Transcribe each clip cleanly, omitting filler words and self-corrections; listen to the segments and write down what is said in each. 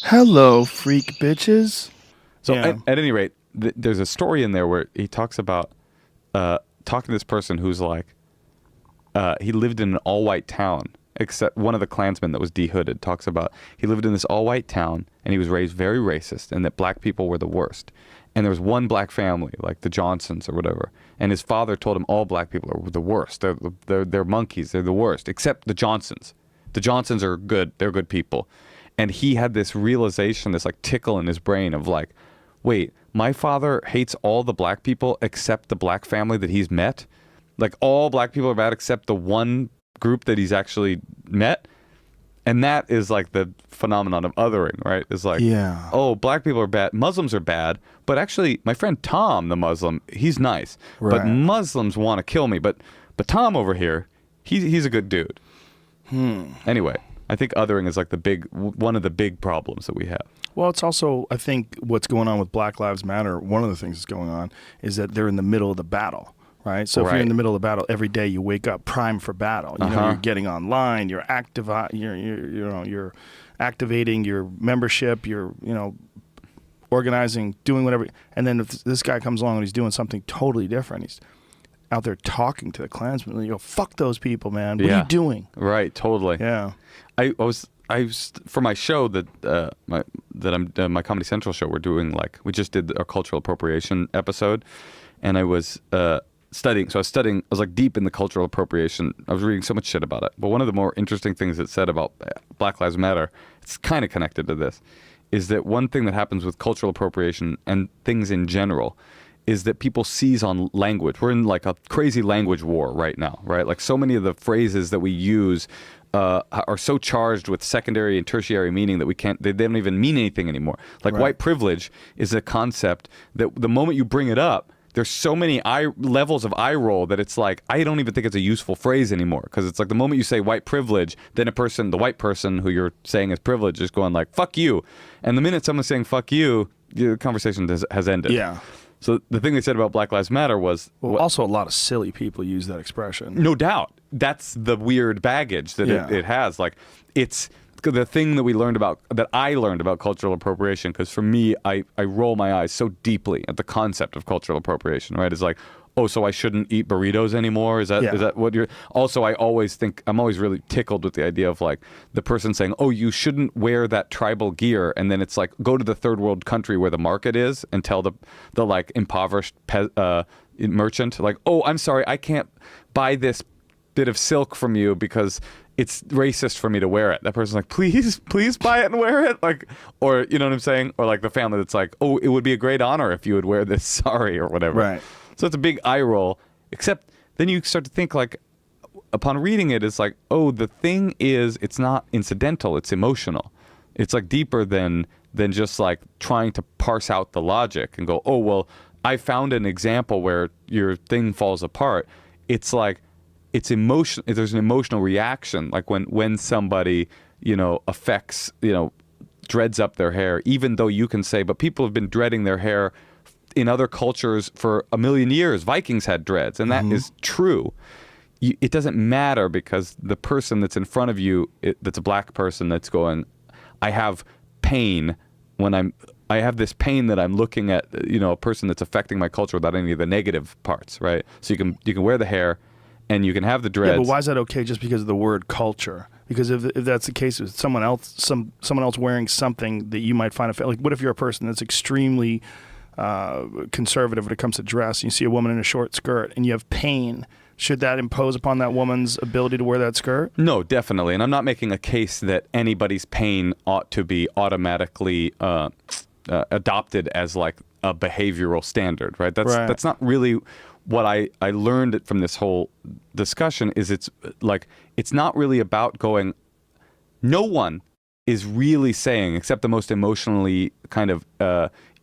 Hello, freak bitches. So Yeah. at any rate, there's a story in there where he talks about talking to this person who's like, he lived in an all-white town, except one of the Klansmen that was dehooded talks about he lived in this all-white town and he was raised very racist and that black people were the worst. And there was one black family, like the Johnsons or whatever, and his father told him all black people are the worst. They're monkeys. They're the worst, except the Johnsons. The Johnsons are good. They're good people. And he had this realization, this like tickle in his brain of like, wait, my father hates all the black people except the black family that he's met. Like all black people are bad except the one group that he's actually met. And that is like the phenomenon of othering, right? It's like, Yeah. oh, black people are bad. Muslims are bad. But actually, my friend Tom, the Muslim, he's nice. But Right. Muslims want to kill me. But Tom over here, he's a good dude. Anyway, I think othering is like one of the big problems that we have. Well, it's also, I think, what's going on with Black Lives Matter. One of the things that's going on is that they're in the middle of the battle, right? So if you're in Right. the middle of the battle, every day you wake up primed for battle. You know, you're getting online, you're you're activating your membership, you're organizing, doing whatever. And then if this guy comes along and he's doing something totally different, he's out there talking to the Klansmen. You go, fuck those people, man. What are Yeah. you doing? Right, totally. Yeah. I was for my show my Comedy Central show. We're doing we just did a cultural appropriation episode, and I was studying. So I was like deep in the cultural appropriation. I was reading so much shit about it. But one of the more interesting things it said about Black Lives Matter, it's kind of connected to this, is that one thing that happens with cultural appropriation and things in general is that people seize on language. We're in like a crazy language war right now, right? Like so many of the phrases that we use are so charged with secondary and tertiary meaning that they don't even mean anything anymore. Like Right. white privilege is a concept that the moment you bring it up, there's so many levels of eye roll that it's like, I don't even think it's a useful phrase anymore. Because it's like the moment you say white privilege, then the white person who you're saying is privileged is going like, fuck you. And the minute someone's saying fuck you, the conversation has ended. Yeah. So the thing they said about Black Lives Matter was... Well, also a lot of silly people use that expression. No doubt. That's the weird baggage that it has. Like, it's the thing that I learned about cultural appropriation, because for me, I roll my eyes so deeply at the concept of cultural appropriation, right? It's like, oh, so I shouldn't eat burritos anymore? Is that what you're... Also, I'm always really tickled with the idea of like the person saying, oh, you shouldn't wear that tribal gear. And then it's like, go to the third world country where the market is and tell the like impoverished merchant, like, oh, I'm sorry, I can't buy this bit of silk from you because it's racist for me to wear it. That person's like, please buy it and wear it. Like, or you know what I'm saying? Or like the family that's like, oh, it would be a great honor if you would wear this sari or whatever. Right. So it's a big eye roll, except then you start to think like, upon reading it, it's like, oh, the thing is, it's not incidental, it's emotional. It's like deeper than just like trying to parse out the logic and go, oh, well, I found an example where your thing falls apart. It's like, it's emotion. There's an emotional reaction, like when somebody, affects, dreads up their hair, even though you can say, but people have been dreading their hair in other cultures for 1,000,000 years. Vikings had dreads, and that is true. It doesn't matter because the person that's in front of you, that's a black person that's going, I have pain I have this pain that I'm looking at, a person that's affecting my culture without any of the negative parts, right? So you can wear the hair and you can have the dreads. Yeah, but why is that okay just because of the word culture? Because if that's the case with someone else wearing something that you might find offensive, like what if you're a person that's extremely conservative when it comes to dress, and you see a woman in a short skirt and you have pain, should that impose upon that woman's ability to wear that skirt? No, definitely. And I'm not making a case that anybody's pain ought to be automatically adopted as like a behavioral standard, right? That's not really what I learned from this whole discussion. Is it's not really about going, no one is really saying, except the most emotionally kind of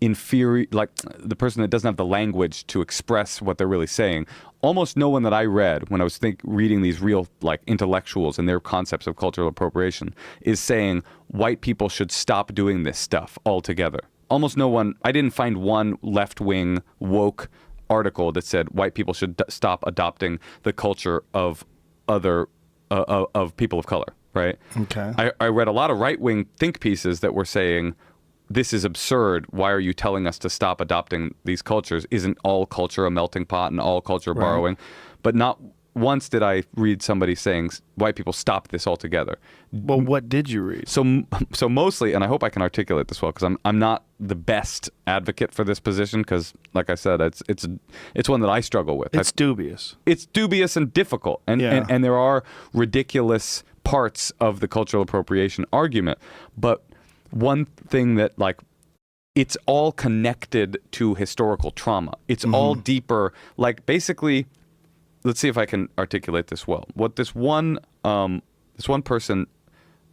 inferior, like the person that doesn't have the language to express what they're really saying. Almost no one that I read when I was reading these real like intellectuals and their concepts of cultural appropriation is saying white people should stop doing this stuff altogether. Almost no one. I didn't find one left-wing woke article that said white people should stop adopting the culture of other of people of color. right? Okay. I read a lot of right-wing think pieces that were saying, this is absurd. Why are you telling us to stop adopting these cultures? Isn't all culture a melting pot and all culture borrowing? But not once did I read somebody saying white people stop this altogether. Well, what did you read? So mostly, and I hope I can articulate this well, because I'm not the best advocate for this position, because, like I said, it's one that I struggle with. It's dubious. It's dubious and difficult, and there are ridiculous parts of the cultural appropriation argument. But one thing that, like, it's all connected to historical trauma. It's all deeper. Like, basically, let's see if I can articulate this well. What this one person,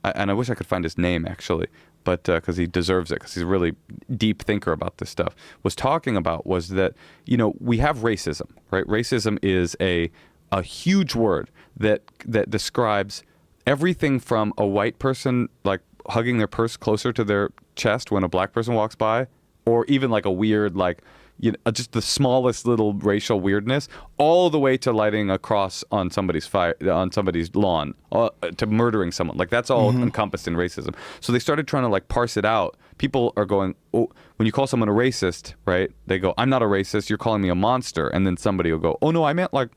and I wish I could find his name actually, but because he deserves it, because he's a really deep thinker about this stuff, was talking about was that, we have racism, right? Racism is a huge word that describes everything from a white person like hugging their purse closer to their chest when a black person walks by, or even like a weird, like, just the smallest little racial weirdness, all the way to lighting a cross on somebody's lawn, to murdering someone. Like, that's all encompassed in racism. So they started trying to, like, parse it out. People are going, oh, when you call someone a racist, right? They go, I'm not a racist. You're calling me a monster. And then somebody will go, oh no, I meant like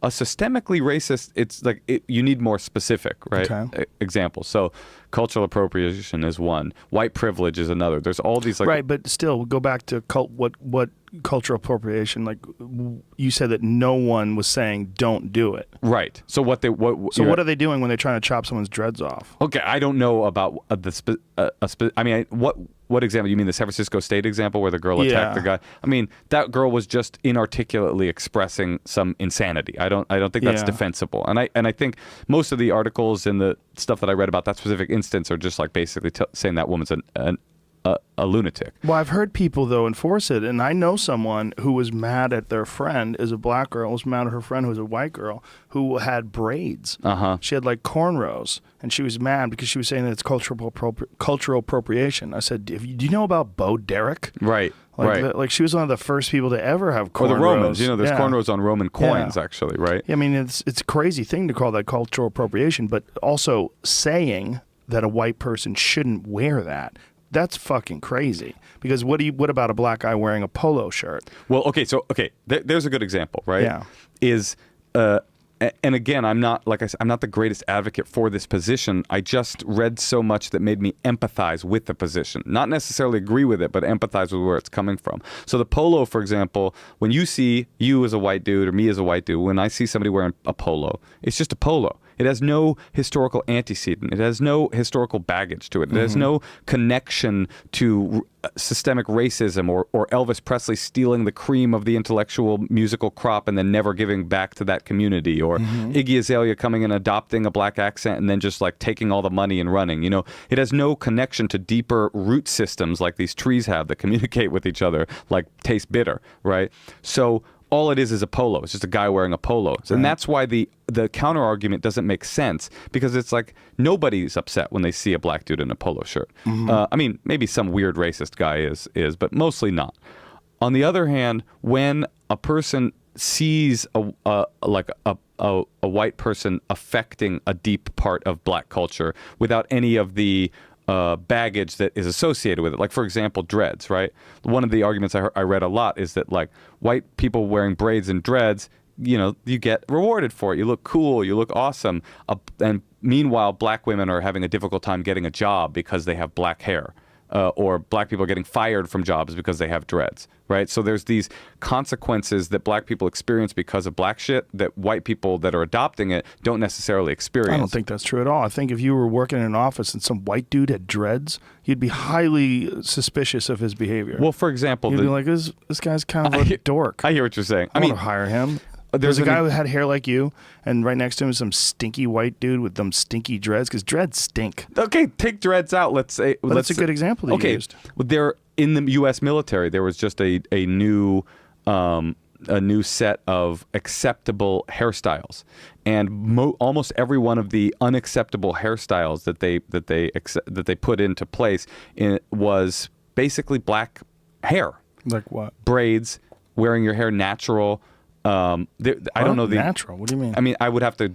a systemically racist. It's like you need more specific, right? Okay. Examples. So cultural appropriation is one. White privilege is another. There's all these, like, right, but still, go back to what cultural appropriation. Like, you said that no one was saying don't do it. Right. So what are they doing when they're trying to chop someone's dreads off? Okay, I don't know about what example? You mean the San Francisco State example where the girl attacked the guy? I mean, that girl was just inarticulately expressing some insanity. I don't think that's defensible. And I think most of the articles and the stuff that I read about that specific instance are just like basically saying that woman's a lunatic. Well, I've heard people, though, enforce it, and I know someone who was mad at their friend, is a black girl, was mad at her friend who was a white girl, who had braids. She had, like, cornrows, and she was mad because she was saying that it's cultural appropriation. I said, do you know about Bo Derek? Right. Like, she was one of the first people to ever have cornrows. Or the Romans. There's cornrows on Roman coins, actually, right? Yeah, I mean, it's a crazy thing to call that cultural appropriation, but also saying that a white person shouldn't wear that. That's fucking crazy. Because what about a black guy wearing a polo shirt? Well, there's a good example, right? Yeah. And again, I'm not, like I said, I'm not the greatest advocate for this position. I just read so much that made me empathize with the position. Not necessarily agree with it, but empathize with where it's coming from. So the polo, for example, when you see you as a white dude or me as a white dude, when I see somebody wearing a polo, it's just a polo. It has no historical antecedent. It has no historical baggage to it. It has no connection to systemic racism or Elvis Presley stealing the cream of the intellectual musical crop and then never giving back to that community, or Iggy Azalea coming and adopting a black accent and then just like taking all the money and running. It has no connection to deeper root systems like these trees have that communicate with each other, like taste bitter, right? So all it is a polo. It's just a guy wearing a polo. And that's why the counter argument doesn't make sense, because it's like nobody's upset when they see a black dude in a polo shirt. I mean, maybe some weird racist guy is, but mostly not. On the other hand, when a person sees a white person affecting a deep part of black culture without any of the baggage that is associated with it. Like, for example, dreads, right? One of the arguments I read a lot is that, like, white people wearing braids and dreads, you get rewarded for it. You look cool. You look awesome. And meanwhile, black women are having a difficult time getting a job because they have black hair. Or black people are getting fired from jobs because they have dreads, right? So there's these consequences that black people experience because of black shit that white people that are adopting it don't necessarily experience. I don't think that's true at all. I think if you were working in an office and some white dude had dreads, you'd be highly suspicious of his behavior. Well, for example, you'd be like, this guy's kind of a dork. I hear what you're saying. I want to hire him. There's a guy who had hair like you, and right next to him is some stinky white dude with them stinky dreads, because dreads stink. Okay, take dreads out. Let's say that's a good example that you used. There in the U.S. military, there was just a new set of acceptable hairstyles, and almost every one of the unacceptable hairstyles that they put into place was basically black hair. Like what? Braids, wearing your hair natural. I don't know the natural. What do you mean? I mean, we'd have to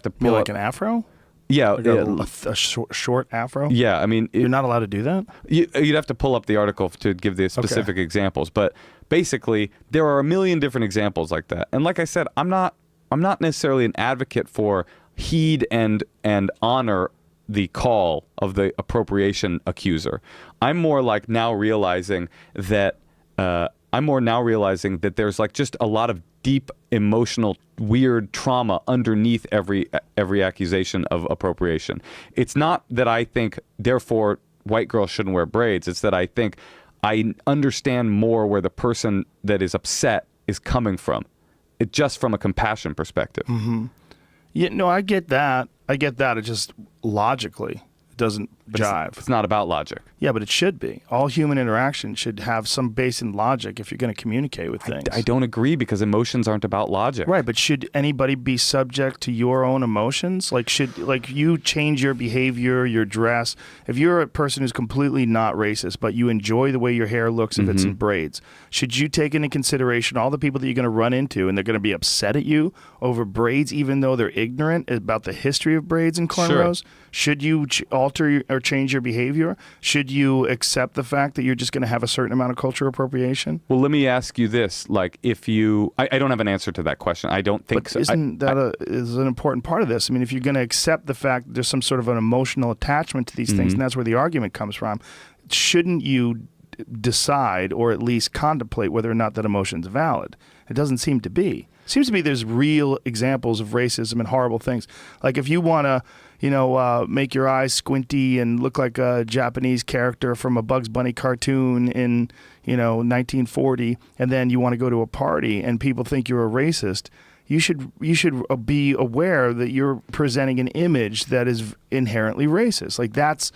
pull like an afro. Yeah, Like a short afro? yeah. I mean, You're not allowed to do that? you'd have to pull up the article to give the specific examples, but basically there are a million different examples like that. And like I said, I'm not necessarily an advocate for heed and honor the call of the appropriation accuser. I'm more like now realizing that there's like just a lot of deep emotional weird trauma underneath every accusation of appropriation. It's not that I think therefore white girls shouldn't wear braids. It's that I think I understand more where the person that is upset is coming from. It just from a compassion perspective. Mm-hmm. Yeah, no, I get that. It just logically it doesn't jive. It's not about logic. Yeah, but it should be. All human interaction should have some base in logic if you're going to communicate with things. I don't agree because emotions aren't about logic. Right, but should anybody be subject to your own emotions? Like you change your behavior, your dress. If you're a person who's completely not racist, but you enjoy the way your hair looks if it's in braids, should you take into consideration all the people that you're going to run into and they're going to be upset at you over braids even though they're ignorant about the history of braids and cornrows? Sure. Should you alter or change your behavior? Should you accept the fact that you're just going to have a certain amount of cultural appropriation? Well, let me ask you this. Like, if you... I don't have an answer to that question. I don't think so. Isn't that is an important part of this? I mean, if you're going to accept the fact that there's some sort of an emotional attachment to these things, and that's where the argument comes from, shouldn't you decide or at least contemplate whether or not that emotion's valid? It doesn't seem to be. It seems to be there's real examples of racism and horrible things. Like if you want to, make your eyes squinty and look like a Japanese character from a Bugs Bunny cartoon in, 1940, and then you want to go to a party and people think you're a racist, you should be aware that you're presenting an image that is inherently racist. Like that's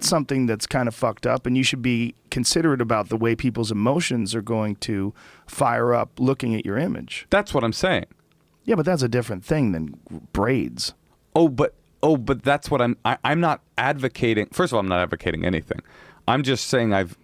something that's kind of fucked up, and you should be considerate about the way people's emotions are going to fire up looking at your image. That's what I'm saying. Yeah, but that's a different thing than braids. Oh, but that's what I'm not advocating. First of all, I'm not advocating anything. I'm just saying I've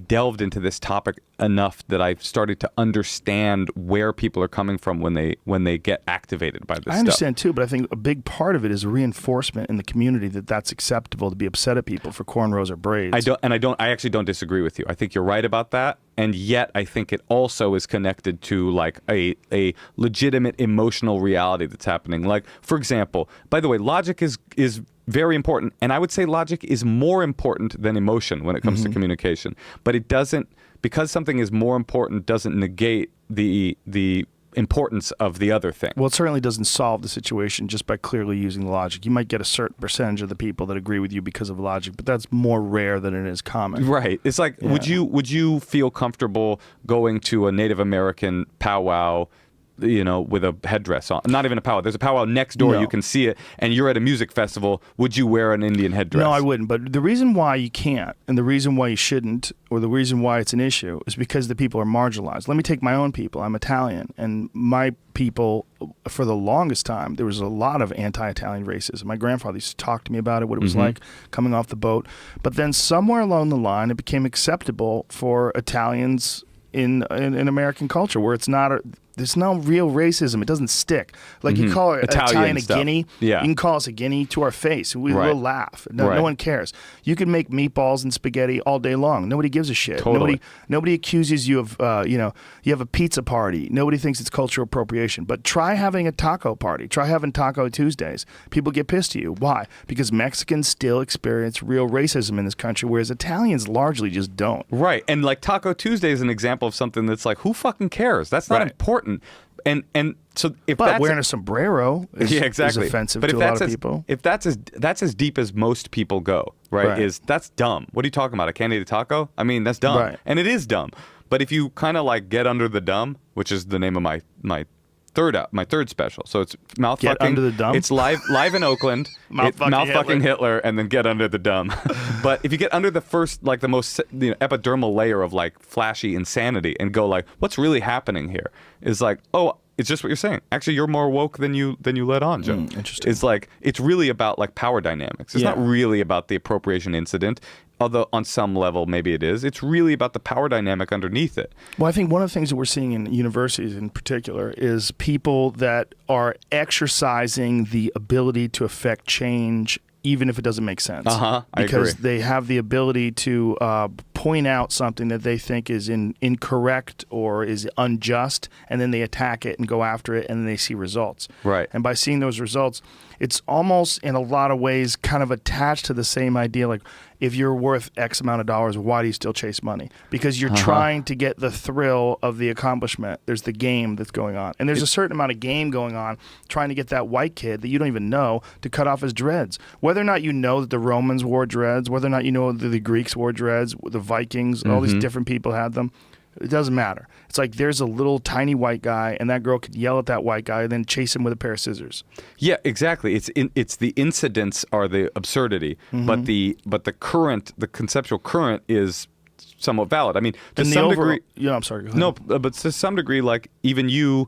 delved into this topic enough that I've started to understand where people are coming from when they get activated by this stuff. I understand too, but I think a big part of it is reinforcement in the community that that's acceptable to be upset at people for cornrows or braids. I actually don't disagree with you. I think you're right about that, and yet I think it also is connected to like a legitimate emotional reality that's happening. Like, for example, by the way, logic is very important, and I would say logic is more important than emotion when it comes to communication. But it doesn't, because something is more important, doesn't negate the importance of the other thing. Well, it certainly doesn't solve the situation just by clearly using logic. You might get a certain percentage of the people that agree with you because of logic, but that's more rare than it is common. Right. It's like, would you feel comfortable going to a Native American powwow, with a headdress on? Not even a powwow. There's a powwow next door. No. You can see it, and you're at a music festival. Would you wear an Indian headdress? No, I wouldn't. But the reason why you can't, and the reason why you shouldn't, or the reason why it's an issue, is because the people are marginalized. Let me take my own people. I'm Italian, and my people, for the longest time, there was a lot of anti-Italian racism. My grandfather used to talk to me about it, what it was like coming off the boat. But then somewhere along the line, it became acceptable for Italians in American culture, where it's not there's no real racism. It doesn't stick. Like you call it Italian a guinea. Yeah. You can call us a guinea to our face. We'll laugh. No one cares. You can make meatballs and spaghetti all day long. Nobody gives a shit. Totally. Nobody accuses you of, you have a pizza party. Nobody thinks it's cultural appropriation. But try having a taco party. Try having Taco Tuesdays. People get pissed at you. Why? Because Mexicans still experience real racism in this country, whereas Italians largely just don't. Right. And like Taco Tuesday is an example of something that's like, who fucking cares? That's not important. And so if but wearing a sombrero is offensive to a lot of people. If that's as deep as most people go, right? That's dumb. What are you talking about? A candied taco? I mean, that's dumb. Right. And it is dumb. But if you kind of like get under the dumb, which is the name of my third special. So it's mouth get fucking under the dumb. It's live in Oakland. Mouth fucking Hitler, and then get under the dumb. But if you get under the first, like the most epidermal layer of like flashy insanity, and go like, what's really happening here? Is like, oh, it's just what you're saying. Actually, you're more woke than you let on, Joe. Interesting. It's like it's really about like power dynamics. It's not really about the appropriation incident, although on some level maybe it is. It's really about the power dynamic underneath it. Well, I think one of the things that we're seeing in universities in particular is people that are exercising the ability to affect change even if it doesn't make sense. I because agree. they have the ability to point out something that they think is incorrect or is unjust, and then they attack it and go after it, and then they see results. Right. And by seeing those results, it's almost in a lot of ways kind of attached to the same idea, like if you're worth X amount of dollars, why do you still chase money? Because you're trying to get the thrill of the accomplishment. There's the game that's going on. And there's a certain amount of game going on trying to get that white kid that you don't even know to cut off his dreads. Whether or not you know that the Romans wore dreads, whether or not you know that the Greeks wore dreads, the Vikings, all these different people had them, it doesn't matter. It's like there's a little tiny white guy, and that girl could yell at that white guy and then chase him with a pair of scissors. Yeah, exactly. It's the incidents are the absurdity, but the conceptual current is somewhat valid. I mean, to some degree. Yeah, I'm sorry. Go ahead. No, but to some degree, like even you,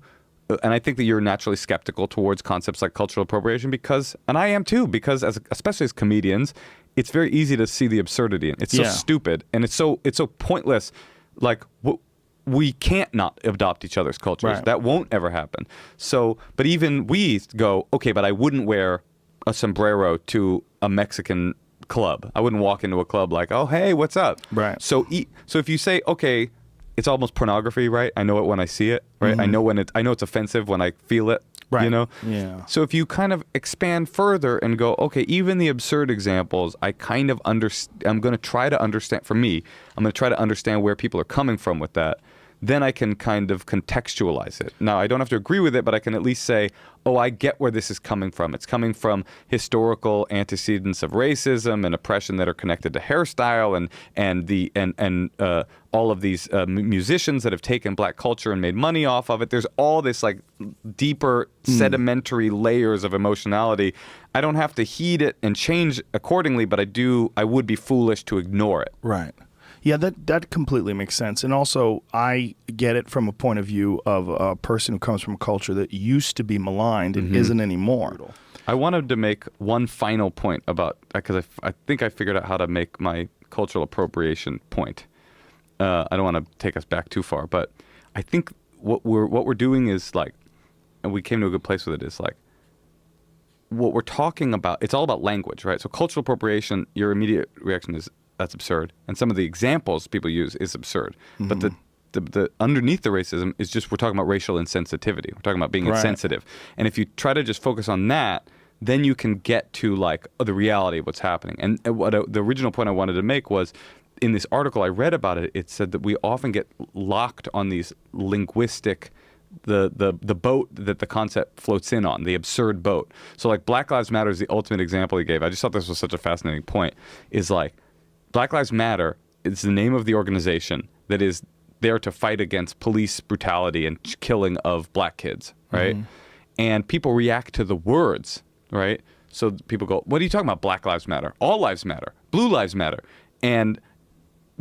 and I think that you're naturally skeptical towards concepts like cultural appropriation because, and I am too, because especially as comedians, it's very easy to see the absurdity. It's so stupid and it's so pointless. Like we can't not adopt each other's cultures. Right. That won't ever happen. So, but even we go, okay, but I wouldn't wear a sombrero to a Mexican club. I wouldn't walk into a club like, oh, hey, what's up? Right. So if you say, okay, it's almost pornography, right? I know it when I see it, right? I know it's offensive when I feel it. Right. You know? Yeah. So if you kind of expand further and go, okay, even the absurd examples, I kind of I'm going to try to understand, for me, I'm going to try to understand where people are coming from with that. Then I can kind of contextualize it. Now, I don't have to agree with it, but I can at least say, oh, I get where this is coming from. It's coming from historical antecedents of racism and oppression that are connected to hairstyle and all of these musicians that have taken black culture and made money off of it. There's all this like deeper sedimentary layers of emotionality. I don't have to heed it and change accordingly, but I would be foolish to ignore it. Right. Yeah, that completely makes sense. And also, I get it from a point of view of a person who comes from a culture that used to be maligned and isn't anymore. I wanted to make one final point about, because I think I figured out how to make my cultural appropriation point. I don't want to take us back too far, but I think what we're doing is like, and we came to a good place with it, is like, what we're talking about, it's all about language, right? So cultural appropriation, your immediate reaction is, that's absurd. And some of the examples people use is absurd. But the underneath the racism is just, we're talking about racial insensitivity. We're talking about being insensitive. And if you try to just focus on that, then you can get to like the reality of what's happening. And the original point I wanted to make was, in this article I read about it, it said that we often get locked on these linguistic, the boat that the concept floats in on, the absurd boat. So like Black Lives Matter is the ultimate example he gave. I just thought this was such a fascinating point, is like, Black Lives Matter is the name of the organization that is there to fight against police brutality and killing of black kids, right? And people react to the words, right? So people go, what are you talking about? Black Lives Matter. All lives matter. Blue lives matter. And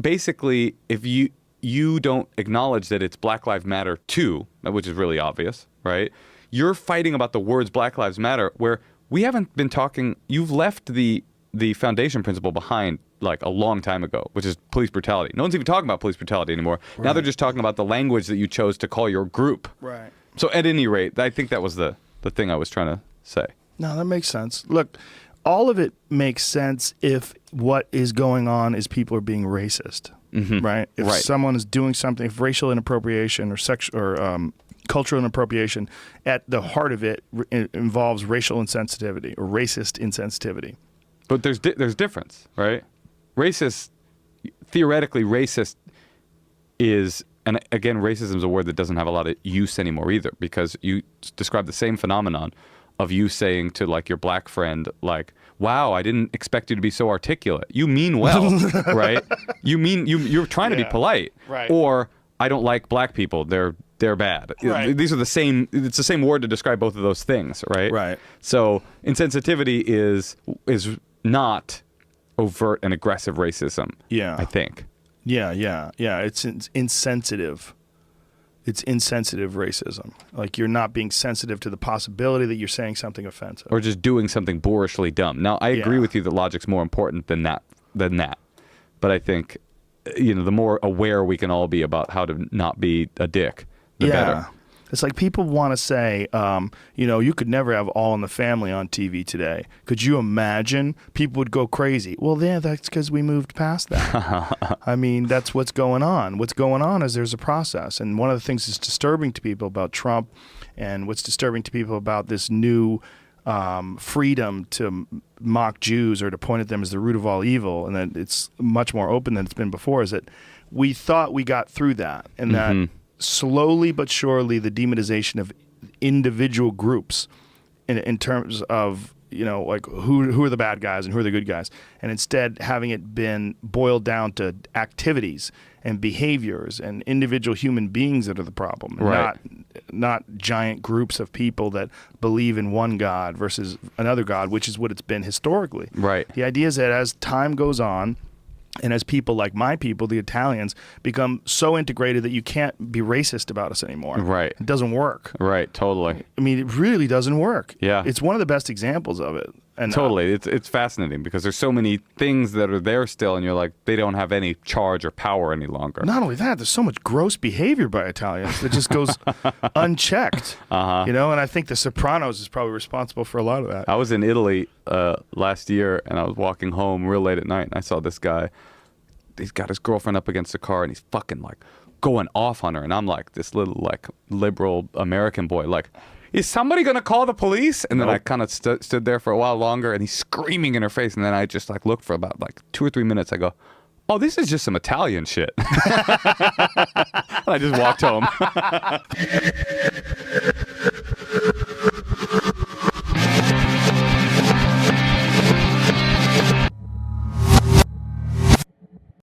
basically, if you don't acknowledge that it's Black Lives Matter too, which is really obvious, right? You're fighting about the words Black Lives Matter, where we haven't been talking, you've left the foundation principle behind like a long time ago, which is police brutality. No one's even talking about police brutality anymore. Right. Now they're just talking about the language that you chose to call your group. Right. So at any rate, I think that was the thing I was trying to say. No, that makes sense. Look, all of it makes sense if what is going on is people are being racist, right? If someone is doing something, if racial inappropriation or cultural inappropriation, at the heart of it involves racial insensitivity or racist insensitivity. But there's difference, right? Theoretically racist is, and again, racism is a word that doesn't have a lot of use anymore either, because you describe the same phenomenon of you saying to like your black friend, like, wow, I didn't expect you to be so articulate. You mean well, right? You're trying to be polite. Right. Or I don't like black people. They're bad. Right. These are the same. It's the same word to describe both of those things, right? Right. So insensitivity is not overt and aggressive racism. Yeah. I think. Yeah. It's insensitive. it's insensitive racism. Like you're not being sensitive to the possibility that you're saying something offensive. Or just doing something boorishly dumb. Now, I agree Yeah. with you that logic's more important than that. But I think, the more aware we can all be about how to not be a dick, the better. It's like people want to say, you could never have All in the Family on TV today. Could you imagine? People would go crazy. Well, yeah, that's because we moved past that. I mean, that's what's going on. What's going on is there's a process. And one of the things that's disturbing to people about Trump and what's disturbing to people about this new freedom to mock Jews or to point at them as the root of all evil, and that it's much more open than it's been before, is that we thought we got through that, and that slowly but surely the demonization of individual groups in terms of like who are the bad guys and who are the good guys, and instead having it been boiled down to activities and behaviors and individual human beings that are the problem, Right. not giant groups of people that believe in one God versus another God, which is what it's been historically. Right. The idea is that as time goes on, and as people like my people, the Italians, become so integrated that you can't be racist about us anymore. Right. It doesn't work. Right, totally. I mean, it really doesn't work. Yeah. It's one of the best examples of it. And Totally. It's fascinating because there's so many things that are there still, and you're like, they don't have any charge or power any longer. Not only that, there's so much gross behavior by Italians that just goes unchecked. And I think The Sopranos is probably responsible for a lot of that. I was in Italy last year, and I was walking home real late at night, and I saw this guy. He's got his girlfriend up against the car, and he's fucking like going off on her. And I'm like this little like liberal American boy, like, is somebody gonna call the police? And then I kind of stood there for a while longer, and he's screaming in her face. And then I just like looked for about like 2 or 3 minutes. I go, oh, this is just some Italian shit. And I just walked home.